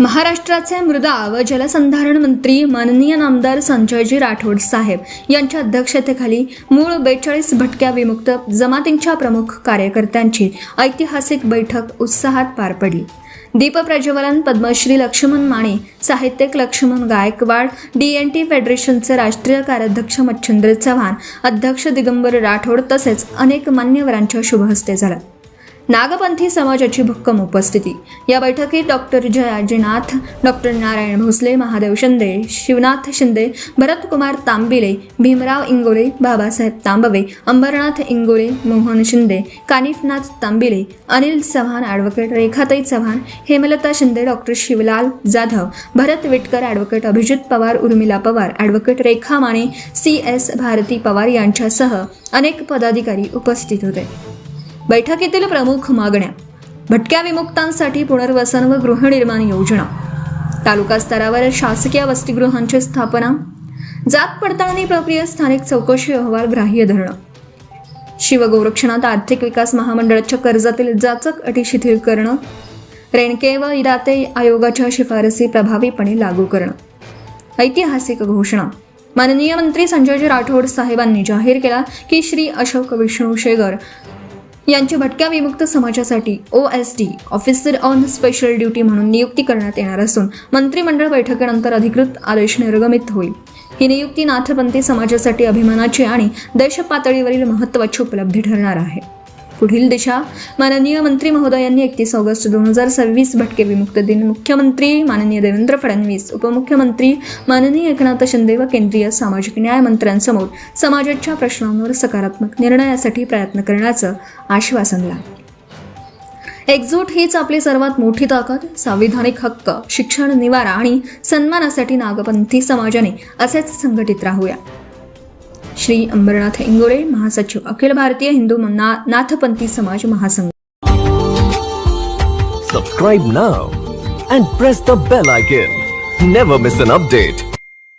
महाराष्ट्राचे मृदा व जलसंधारण मंत्री माननीय नामदार संजयजी राठोड साहेब यांच्या अध्यक्षतेखाली मूळ 42 भटक्या विमुक्त जमातींच्या प्रमुख कार्यकर्त्यांची ऐतिहासिक बैठक उत्साहात पार पडली। दीप प्रज्वलन पद्मश्री लक्ष्मण माने, साहित्यिक लक्ष्मण गायकवाड, DNT फेडरेशनचे राष्ट्रीय कार्याध्यक्ष मच्छिंद्र चव्हाण, अध्यक्ष दिगंबर राठोड तसेच अनेक मान्यवरांच्या शुभहस्ते झाला। नागपंथी समाजाची भक्कम उपस्थिती। या बैठकीत doctor Jayajinath, doctor Narayan Bhosale, Mahadev Shinde, Shivnath Shinde, Bharatkumar Tambile, Bhimrao Ingole, Babasaheb Tambave, Ambarnath Ingole, Mohan Shinde, Kanifnath Tambile, Anil Chavan, advocate Rekhatai Chavan, Hemlata Shinde, doctor Shivlal Jadhav, Bharat Vitkar, advocate Abhijit Pawar, Urmila Pawar, advocate Rekha Mane, CS Bharati Pawar यांच्यासह अनेक पदाधिकारी उपस्थित होते। बैठकीतील प्रमुख मागण्या: भटक्या विमुक्तांसाठी पुनर्वसन व गृहनिर्माण योजना, तालुका स्तरावर शासकीय वसतिगृहांची स्थापना, जात पडताळणी प्रक्रियेत स्थानिक चौकशी अहवाल ग्राह्य धरणं, शिवगोरक्षनाथ आर्थिक विकास महामंडळाच्या कर्जातील जाचक अटी शिथिल करणं, रेणके व इराते आयोगाच्या शिफारसी प्रभावीपणे लागू करणं। ऐतिहासिक घोषणा: माननीय मंत्री संजयजी राठोड साहेबांनी जाहीर केला की श्री अशोक विष्णू शेगर यांची भटक्या विमुक्त समाजासाठी OSD officer on special duty म्हणून नियुक्ती करण्यात येणार असून मंत्रिमंडळ बैठकीनंतर अधिकृत आदेश निर्गमित होईल। ही नियुक्ती नाथपंथी समाजासाठी अभिमानाची आणि देश पातळीवरील महत्त्वाची उपलब्धी ठरणार आहे। पुढील दिशा: माननीय मंत्री महोदयांनी 31 ऑगस्ट 2026 भटके विमुक्त दिन मुख्यमंत्री माननीय देवेंद्र फडणवीस, उपमुख्यमंत्री माननीय एकनाथ शिंदे व केंद्रीय सामाजिक न्याय मंत्र्यांसमोर समाजाच्या प्रश्नांवर सकारात्मक निर्णयासाठी प्रयत्न करण्याचं आश्वासन दिलं। एकजूट हीच आपली सर्वात मोठी ताकद। संविधानिक हक्क, शिक्षण, निवारा आणि सन्मानासाठी नागपंथी समाजाने असेच संघटित राहूया। श्री अंबरनाथ इंगोले, महासचिव, अखिल भारतीय हिंदू नाथपंथी समाज महासंघ। Subscribe now and press the bell icon. Never miss an update.